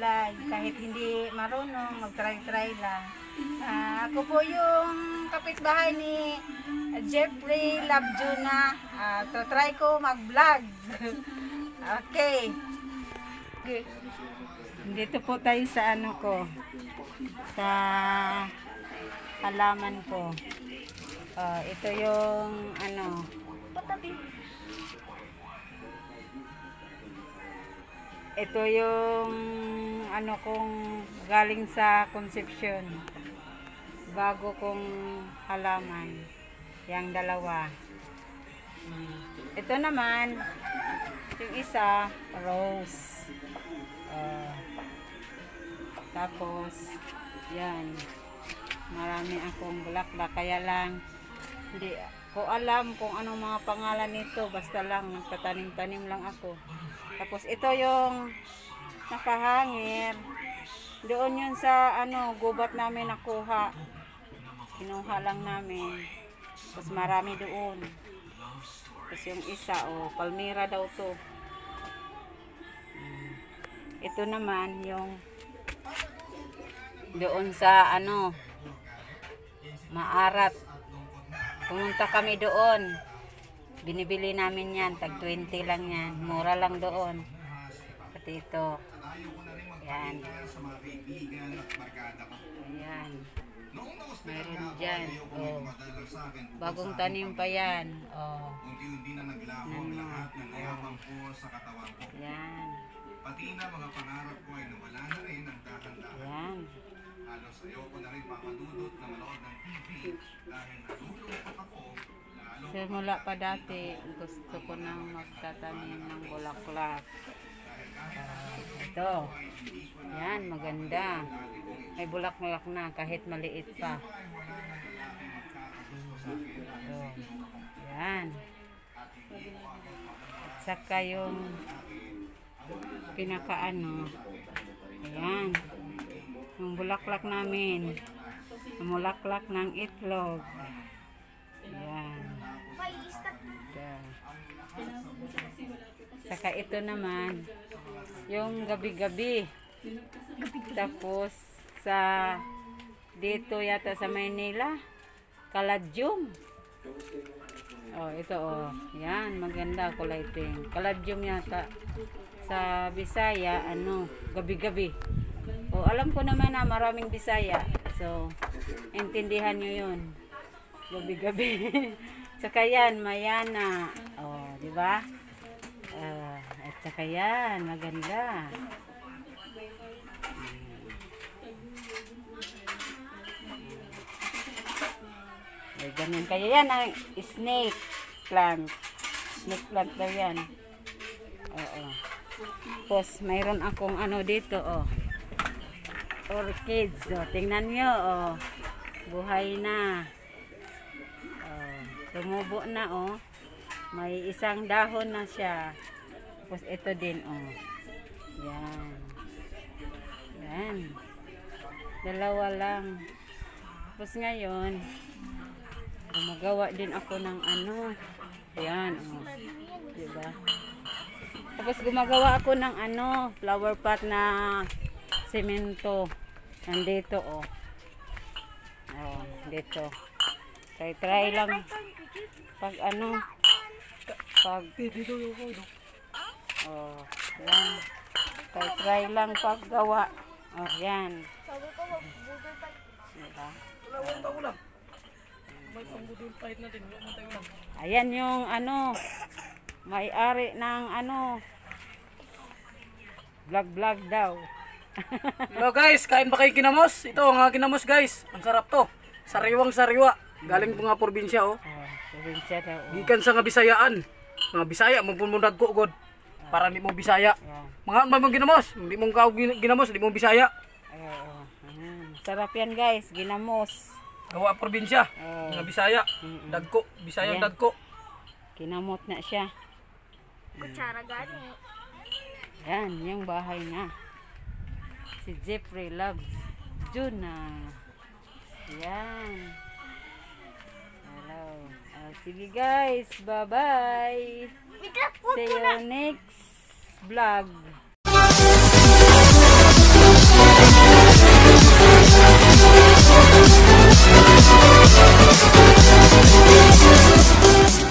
mag-vlog. Kahit hindi marunong, mag-try-try lang. Ako po yung kapitbahay ni Jeffrey Labjuna. Try ko mag-vlog. Okay. Dito po tayo sa ano ko. Sa halaman ko. Ito yung ano. Ito yung ano kong galing sa Concepcion. Bago kong halaman. Yang dalawa. Ito naman, yung isa, rose. Tapos, yan. Marami akong bulaklak. Kaya lang, hindi ko alam kung anong mga pangalan nito. Basta lang, nagtatanim-tanim lang ako. Tapos, ito yung nakahangir. Doon yun sa ano, gubat namin nakuha. Kinuha lang namin. Tapos marami doon. Tapos yung isa, palmira daw to. Ito naman yung doon sa ano, Maarat. Pumunta kami doon. Binibili namin yan. Tag 20 lang yan. Mura lang doon. Pati ito. Yan. Ayan. Meron dyan. Bagong tanim pa yan. Yan. Pati na mga pangarap ko ay nawala na rin ang dahan-dahan. Yan. Halos ayoko na rin papadudot na manood ng TV dahil natulog ako lalo. Simula pa dati, gusto ko nang magtatanim ng bulaklak. Ito. Yan, maganda. May bulaklak na kahit maliit pa. Ito. Yan. At saka yung pinakaano. Ayan. Yung bulaklak namin. Yung bulaklak ng itlog. Ayan. Saka ito naman. Yung gabi-gabi. Tapos sa dito yata sa Maynila. Kaladyum. Ito Yan, maganda kulay pink. Kaladyum yata. Sa Bisaya, ano, gabi-gabi. Alam ko naman na maraming Bisaya. So, intindihan nyo yun. Gabi-gabi. Saka yan, Mayana. Di ba? At saka yan, maganda. Ganyan. Kaya yan ang snake plant. Snake plant daw yan. Tapos mayroon akong ano dito orchids. Tingnan nyo buhay na. Tumubo na may isang dahon na siya. Tapos ito din yan. Yan. Dalawa lang. Tapos ngayon gumagawa din ako ng ano. Yan diba? Tapos gumagawa ako ng ano, flower pot na semento. Nandito dito. Try lang pag ano, pag yan. Try lang pag gawa. Yan. Diba? Ayan yung ano, may-ari ng ano, vlog daw. Hello guys, kain ba kayo ginamos? Ito ang ginamos guys. Ang sarap to. Sariwang sariwa. Galing po nga probinsya Probinsya daw. Gikan sa nga Bisayaan. Mga Bisaya mapunmundag ko god. Para hindi mo Bisaya. Mga mong ginamos, hindi mong ginamos, hindi mo Bisaya. Sarap yan guys, ginamos. Gawa probinsya. Mga Bisaya. Dagko, Bisaya dagko. Kinamot na siya. Kutsara gani. Yan, yung bahay na. Si Jeffrey Labjuna. Yan. Hello. Sige guys, bye-bye. See you next vlog.